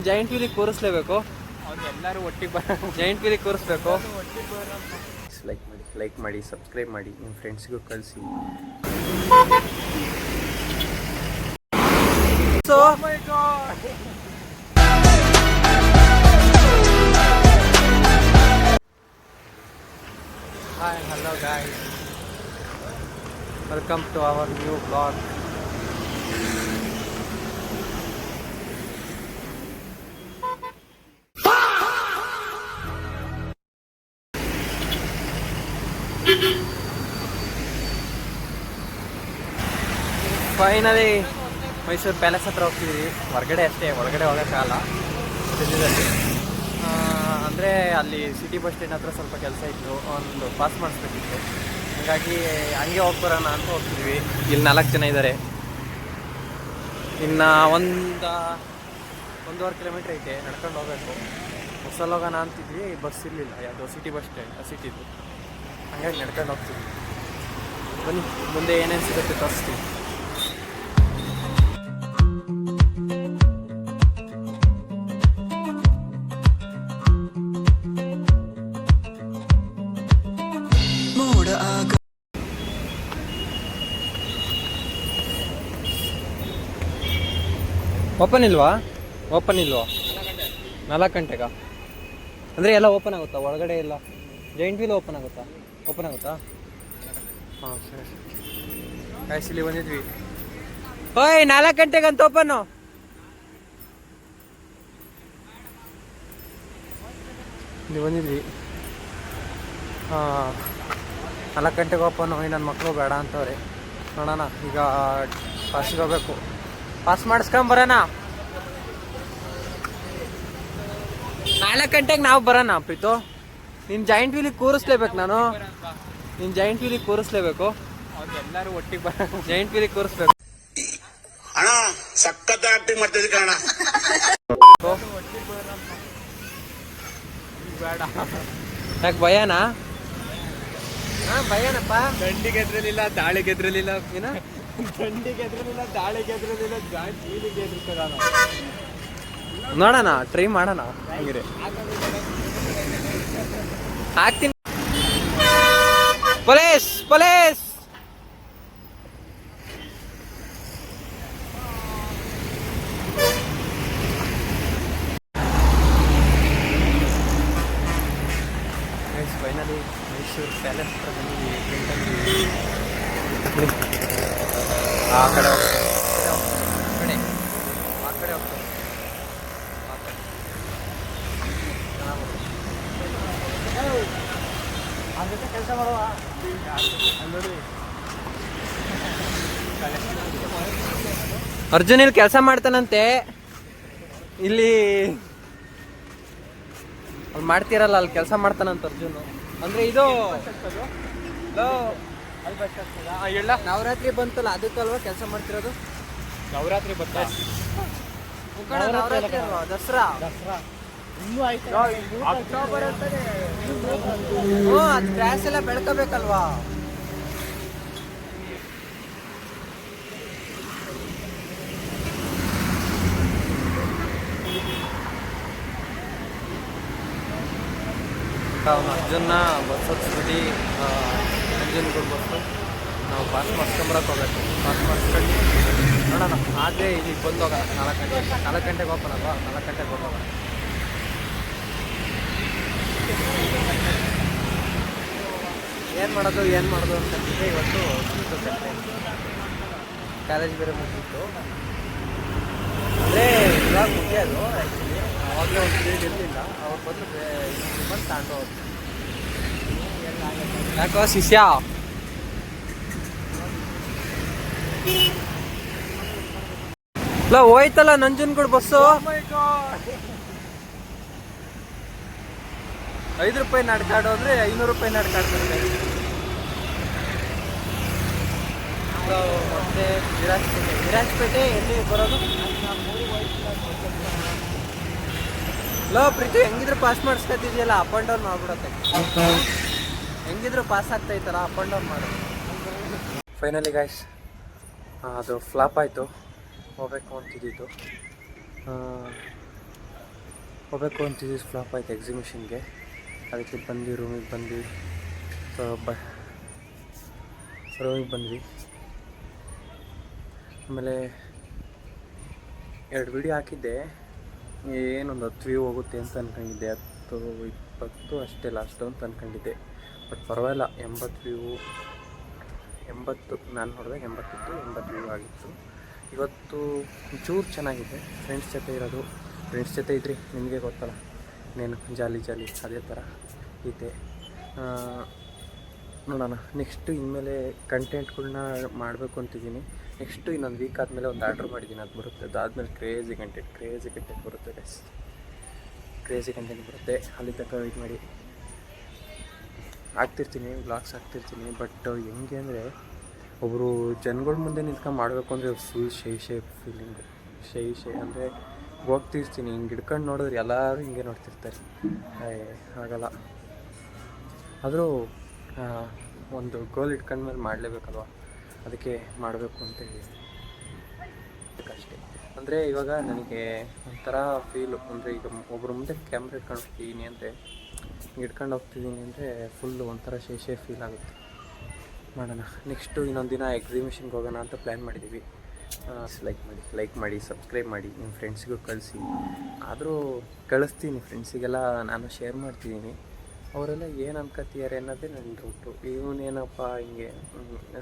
Giant ವೀಲಿಗೆ ಕೂರಿಸ್ಲೇಬೇಕು. ಎಲ್ಲರೂ ಒಟ್ಟಿಗೆ ಬರ ಜೈಂಟ್ ವೀಲಿಗೆ ಕೂರಿಸ್ಬೇಕು. ಲೈಕ್ ಮಾಡಿ ಸಬ್ಸ್ಕ್ರೈಬ್ ಮಾಡಿ ನಿಮ್ಮ ಫ್ರೆಂಡ್ಸ್ಗೂ ಕಳಿಸಿ. So hi, hello guys, welcome to our new blog. Finally Mysuru palace ಹತ್ರ ಹೋಗ್ತಿದ್ವಿ. ಹೊರಗಡೆ ಅಷ್ಟೇ, ಒಳಗಡೆ ಹೋಗೋಕ್ಕಾಗಲ್ಲ ಸದ್ಯದಲ್ಲಿ. ಅಂದರೆ ಅಲ್ಲಿ ಸಿಟಿ ಬಸ್ ಸ್ಟ್ಯಾಂಡ್ ಹತ್ರ ಸ್ವಲ್ಪ ಕೆಲಸ ಇತ್ತು, ಒಂದು ಪಾಸ್ ಮಾಡಿಸ್ಬೇಕಿತ್ತು. ಹಾಗಾಗಿ ಹಂಗೆ ಹೋಗ್ಬರೋಣ ಅಂತ ಹೋಗ್ತಿದ್ವಿ. ಇಲ್ಲಿ 4 ಜನ ಇದ್ದಾರೆ. ಇನ್ನು ಒಂದೂವರೆ ಕಿಲೋಮೀಟ್ರ್ ಐತೆ, ನಡ್ಕೊಂಡು ಹೋಗ್ಬೇಕು. ಬಸ್ಸಲ್ಲಿ ಹೋಗೋಣ ಅಂತಿದ್ವಿ, ಬಸ್ ಇರಲಿಲ್ಲ. ಯಾವುದೋ ಸಿಟಿ ಬಸ್ ಸ್ಟ್ಯಾಂಡ್ ಸಿಟಿದು, ಹಾಗಾಗಿ ನಡ್ಕೊಂಡು ಹೋಗ್ತಿದ್ವಿ. ಬನ್ನಿ, ಮುಂದೆ ಏನೇನು ಸಿಗುತ್ತೆ ತೋರಿಸ್ತೀವಿ. ಓಪನ್ ಇಲ್ವಾ? 4 ಗಂಟೆಗಾ? ಅಂದರೆ ಎಲ್ಲ ಓಪನ್ ಆಗುತ್ತಾ ಒಳಗಡೆ? ಎಲ್ಲ ಜೈಂಟ್ ವೀಲ್ ಓಪನ್ ಆಗುತ್ತಾ? ಹಾಂ, ಸರಿ. ಗಾಯ್ಸ್, ಇಲ್ಲಿ ಬಂದಿದ್ವಿ. ಓಯ್, 4 ಗಂಟೆಗಂತ ಓಪನ್ನು. ಇಲ್ಲಿ ಬಂದಿದ್ವಿ. 4 ಗಂಟೆಗೆ ಓಪನ್ನು. ನನ್ನ ಮಕ್ಕಳು ಬೇಡ ಅಂತವ್ರೆ. ನೋಡೋಣ, ಈಗ ಪಾಸಿಗೆ ಹೋಗ್ಬೇಕು. ಪಾಸ್ ಮಾಡಿಸ್ಕೊಂಬರೋಣ. 4 ಗಂಟೆಗೆ ನಾವು ಬರೋಣ. ಪ್ರೀತು, ನಿನ್ನ ಜೈಂಟ್ ವೀಲಿಗೆ ಕೂರಿಸ್ಲೇಬೇಕು. ನಿನ್ನ ಜೈಂಟ್ ವೀಲಿಗೆ ಕೂರಿಸ್ಲೇಬೇಕು. ಎಲ್ಲರೂ ಒಟ್ಟಿಗೆ ಬರ ಜೈಂಟ್ ವೀಲಿಗೆ ಕೂರಿಸ್ಬೇಕು. ಅಣ್ಣ ಸಖತ್ ಆಕ್ಟಿಂಗ್ ಮಾಡ್ತಿದ್ದೆ ಕಣ. ಬೇಡ, ಯಾಕೆ ಭಯನಾ? ಭಯನಪ್ಪ. ದಂಡಿಗೆ ಎದ್ರಲಿಲ್ಲ, ದಾಳಿಗೆ ಎದ್ರಲಿಲ್ಲ. ಏನ? ದಂಡಿಗೆ ಎದ್ರಲಿಲ್ಲ, ದಾಳಿಗೆ ಎದ್ರಲಿಲ್ಲ, ಜಾಯಿಂಟ್ ವೀಲಿಗೆ ಎದ್ರಲ್ಲ. ನೋಡೋಣ, ಟ್ರೈ ಮಾಡೋಣ. ಹಂಗಿರೆ ಹಾಕ್ತೀನಿ. Police police. Finally Mysuru palace ಹತ್ರ ಬಂದಿದ್ದೀವಿ. ಆ ಕಡೆ ಹೋಗ್ತೇವೆ. ಕೆಲಸ ಮಾಡುವ ನೋಡಿ. ಅರ್ಜುನ್ ಇಲ್ಲಿ ಕೆಲಸ ಮಾಡ್ತಾನಂತೆ. ಇಲ್ಲಿ ಅಲ್ಲಿ ಮಾಡ್ತೀರಲ್ಲ, ಅಲ್ಲಿ ಕೆಲಸ ಮಾಡ್ತಾನಂತ ಅರ್ಜುನ್. ಅಂದ್ರೆ ಇದು ನವರಾತ್ರಿ ಬಂತಲ್ಲ, ಅದಕ್ಕಲ್ವಾ ಕೆಲಸ ಮಾಡ್ತಿರೋದು? ನವರಾತ್ರಿ ಬತ್ತ, ದಸರಾ ಇನ್ನೂ ಆಯ್ತು. ಅಕ್ಟೋಬರ್ ಅಂತಾನೆ. ಅದು ಗ್ರಾಸ್ ಎಲ್ಲ ಬೆಳ್ಕೋಬೇಕಲ್ವಾ? ಅರ್ಜುನ್ನ ಬಸ್ ಹತ್ಸ್ಬಿಟ್ಟು ನಂಜನಗೂಡು ಬಸ್ಸು ನಾವು ಪಾಸ್ ಮಾಡಿಸ್ಕೊಂಬರಕ್ಕೆ ಹೋಗ್ಬೇಕು. ಪಾಸ್ ಮಾಡಿಸ್ಕೊಂಡು ನೋಡೋಣ. ಆದರೆ ಇಲ್ಲಿ ಬಂದು ಹೋಗೋಣ. 4 ಗಂಟೆಗೆ ಓಪನ್ ಅಲ್ವಾ? 4 ಗಂಟೆಗೆ ಹೋಗೋಣ. ಏನು ಮಾಡೋದು ಅಂತಂದರೆ ಇವತ್ತು ಕಾಲೇಜ್ ಬೇರೆ ಮುಗಿತ್ತು. ಅಂದರೆ ಇವಾಗ ಮುಗಿಯೋದು ಆ್ಯಕ್ಚುಲಿ. ಆವಾಗಲೇ ಒಂದು ಪೀರಿಯಡ್ ಇರಲಿಲ್ಲ. ಅವ್ರು ಬಂದು ತಗೊಂಡು ಹೋದ್ರು. ಯಾಕೋ ಶಿಷ್ಯ ಹೋಯ್ತಲ್ಲ ನಂಜನಗೂಡು ಬಸ್ಸು. 5 ರೂಪಾಯಿ ನಡ್ಕಾಡು ಅಂದರೆ 500 ರೂಪಾಯಿ ನಡ್ಕಾಡ್ತಾರೆ. ಮತ್ತೆ ವಿರಾಜಪೇಟೆ ಎಲ್ಲಿ ಬರೋದು? ಪ್ರೀತಿ, ಹೆಂಗಿದ್ರು ಪಾಸ್ ಮಾಡಿಸ್ಕೊತಿದ್ಯಲ್ಲ, ಅಪ್ ಆ್ಯಂಡ್ ಡೌನ್ ಮಾಡ್ಬಿಡತ್ತೆ. ಹೆಂಗಿದ್ರು ಪಾಸ್ ಆಗ್ತಾಯಿತ್ತಲ್ಲ, ಅಪ್ ಆ್ಯಂಡ್ ಡೌನ್ ಮಾಡೋದು. ಫೈನಲಿ ಗಾಯ್ಸ್, ಅದು ಫ್ಲಾಪ್ ಆಯಿತು. ಹೋಗ್ಬೇಕು ಅಂತಿದ್ದಿತ್ತು. ಹೋಗ್ಬೇಕು ಅಂತಿದ್ದು ಫ್ಲಾಪ್ ಆಯ್ತು ಎಕ್ಸಿಬಿಷನ್ಗೆ. ಅದಕ್ಕೆ ಬಂದು ರೂಮಿಗೆ ಬಂದ್ವಿ. ರೂಮಿಗೆ ಬಂದ್ವಿ. ಆಮೇಲೆ 2 ವಿಡಿಯೋ ಹಾಕಿದ್ದೆ. ಏನೊಂದು 10 ವ್ಯೂ ಹೋಗುತ್ತೆ ಅಂತ ಅಂದ್ಕೊಂಡಿದ್ದೆ. 10-20 ಅಷ್ಟೇ ಲಾಸ್ಟು ಅಂತ ಅಂದ್ಕೊಂಡಿದ್ದೆ. ಬಟ್ ಪರವಾಗಿಲ್ಲ, 80 ವ್ಯೂ, 80 ನಾನು ನೋಡಿದಾಗ 80 ವ್ಯೂ ಆಗಿತ್ತು. ಇವತ್ತು ಚೂರು ಚೆನ್ನಾಗಿದೆ. ಫ್ರೆಂಡ್ಸ್ ಜೊತೆ ಇರೋದು, ಫ್ರೆಂಡ್ಸ್ ಜೊತೆ ಇದ್ರಿ ನಿಮಗೆ ಗೊತ್ತಲ್ಲ, ಇನ್ನೇನು ಜಾಲಿ ಅದೇ ಥರ ಇದೆ. ನೋಡೋಣ ನೆಕ್ಸ್ಟು ಇನ್ಮೇಲೆ ಕಂಟೆಂಟ್ಗಳ್ನ ಮಾಡಬೇಕು ಅಂತಿದ್ದೀನಿ. ನೆಕ್ಸ್ಟು ಇನ್ನೊಂದು ವೀಕ್ ಆದಮೇಲೆ ಒಂದು ಆರ್ಡ್ರ್ ಮಾಡಿದ್ದೀನಿ, ಅದು ಬರುತ್ತೆ. ಅದಾದಮೇಲೆ ಕ್ರೇಜಿ ಕಂಟೆಂಟ್ ಬರುತ್ತೆ ಗೈಸ್. ಕ್ರೇಜಿ ಕಂಟೆಂಟ್ ಬರುತ್ತೆ. ಅಲ್ಲಿ ತನಕ ವೆಯ್ಟ್ ಮಾಡಿ. ಆಗ್ತಿರ್ತೀನಿ, ವ್ಲಾಗ್ಸ್ ಆಗ್ತಿರ್ತೀನಿ. ಬಟ್ ಹೆಂಗೆ ಅಂದರೆ, ಒಬ್ಬರು ಜನಗಳ ಮುಂದೆ ನಿಂತ್ಕೊಂಡು ಮಾಡಬೇಕು ಅಂದರೆ ಫುಲ್ ಶೈ ಫೀಲಿಂಗು. ಶೈ ಅಂದರೆ ಹೋಗ್ತಿರ್ತೀನಿ, ಹಿಂಗೆ ಹಿಡ್ಕೊಂಡು ನೋಡಿದ್ರೆ ಎಲ್ಲರೂ ಹಿಂಗೆ ನೋಡ್ತಿರ್ತಾರೆ. ಆಗಲ್ಲ. ಆದರೂ ಒಂದು ಗೋಲ್ ಇಟ್ಕೊಂಡ್ಮೇಲೆ ಮಾಡಲೇಬೇಕಲ್ವ, ಅದಕ್ಕೆ ಮಾಡಬೇಕು ಅಂತ ಅಷ್ಟೇ. ಅಂದರೆ ಇವಾಗ ನನಗೆ ಒಂಥರ ಫೀಲು, ಅಂದರೆ ಈಗ ಒಬ್ಬರ ಮುಂದೆ ಕ್ಯಾಮ್ರಾ ಇಟ್ಕೊಂಡು ಹೋಗ್ತಿದ್ದೀನಿ ಅಂದರೆ, ಹಿಡ್ಕೊಂಡು ಹೋಗ್ತಿದ್ದೀನಿ ಅಂದರೆ ಫುಲ್ಲು ಒಂಥರ ಶೇ ಫೀಲ್ ಆಗುತ್ತೆ. ಮಾಡೋಣ. ನೆಕ್ಸ್ಟು ಇನ್ನೊಂದು ದಿನ ಎಕ್ಸಿಬಿಷನ್ಗೆ ಹೋಗೋಣ ಅಂತ ಪ್ಲ್ಯಾನ್ ಮಾಡಿದ್ದೀವಿ. ಲೈಕ್ ಮಾಡಿ ಸಬ್ಸ್ಕ್ರೈಬ್ ಮಾಡಿ, ನಿಮ್ಮ ಫ್ರೆಂಡ್ಸಿಗೂ ಕಳಿಸಿ. ಆದರೂ ಕಳಿಸ್ತೀನಿ ಫ್ರೆಂಡ್ಸಿಗೆಲ್ಲ, ನಾನು ಶೇರ್ ಮಾಡ್ತಿದ್ದೀನಿ. ಅವರೆಲ್ಲ ಏನು ಅನ್ಕೋತಿದ್ದಾರೆ ಅನ್ನೋದೇ ನನ್ನ ಡೌಟು. ಇವನೇನಪ್ಪ ಹಿಂಗೆ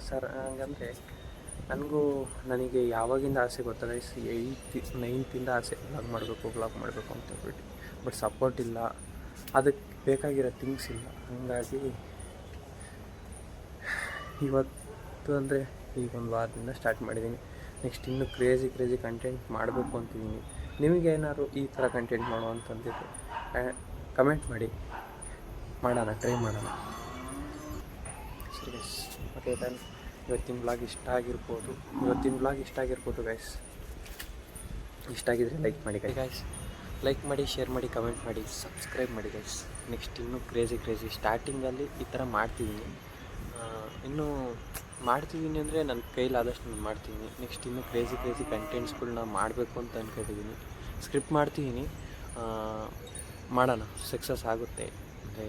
ಸರ್ ಹಂಗಂದರೆ ನನಗೆ ಯಾವಾಗಿಂದ ಆಸೆ ಗೊತ್ತಲ್ಲ, 9th ಆಸೆ ವ್ಲಾಗ್ ಮಾಡಬೇಕು ಅಂತ ಹೇಳ್ಬಿಟ್ಟು. ಬಟ್ ಸಪೋರ್ಟ್ ಇಲ್ಲ, ಅದಕ್ಕೆ ಬೇಕಾಗಿರೋ ಥಿಂಗ್ಸ್ ಇಲ್ಲ. ಹಾಗಾಗಿ ಇವತ್ತು ಅಂದರೆ ಈಗ ಒಂದು ವಾರದಿಂದ ಸ್ಟಾರ್ಟ್ ಮಾಡಿದ್ದೀನಿ. ನೆಕ್ಸ್ಟ್ ಇನ್ನೂ ಕ್ರೇಜಿ ಕಂಟೆಂಟ್ ಮಾಡಬೇಕು ಅಂತಿದ್ದೀನಿ. ನಿಮಗೇನಾದ್ರು ಈ ಥರ ಕಂಟೆಂಟ್ ಮಾಡೋ ಅಂತಂದಿದ್ದು ಕಮೆಂಟ್ ಮಾಡಿ, ಟ್ರೈ ಮಾಡೋಣ. ಸರಿ ಓಕೆ ಡನ್. ಇವತ್ತಿನ ವ್ಲಾಗ್ ಇಷ್ಟ ಆಗಿರ್ಬೋದು ಗೈಸ್. ಇಷ್ಟ ಆಗಿದ್ರೆ ಲೈಕ್ ಮಾಡಿ ಗೈಸ್. ಲೈಕ್ ಮಾಡಿ, ಶೇರ್ ಮಾಡಿ, ಕಮೆಂಟ್ ಮಾಡಿ, ಸಬ್ಸ್ಕ್ರೈಬ್ ಮಾಡಿ ಗೈಸ್. ನೆಕ್ಸ್ಟ್ ಇನ್ನೂ ಕ್ರೇಜಿ ಸ್ಟಾರ್ಟಿಂಗಲ್ಲಿ ಈ ಥರ ಮಾಡ್ತಿದ್ದೀನಿ. ಇನ್ನೂ ಮಾಡ್ತಿದ್ದೀನಿ ಅಂದರೆ ನನ್ನ ಕೈಲಾದಷ್ಟು ನಾನು ಮಾಡ್ತೀನಿ. ನೆಕ್ಸ್ಟ್ ಇನ್ನೂ ಕ್ರೇಜಿ ಕಂಟೆಂಟ್ಸ್ಗಳ್ನ ಮಾಡಬೇಕು ಅಂತ ಅಂದ್ಕೊಂಡಿದ್ದೀನಿ. ಸ್ಕ್ರಿಪ್ಟ್ ಮಾಡ್ತಿದ್ದೀನಿ, ಮಾಡೋಣ. ಸಕ್ಸಸ್ ಆಗುತ್ತೆ ಅಂದರೆ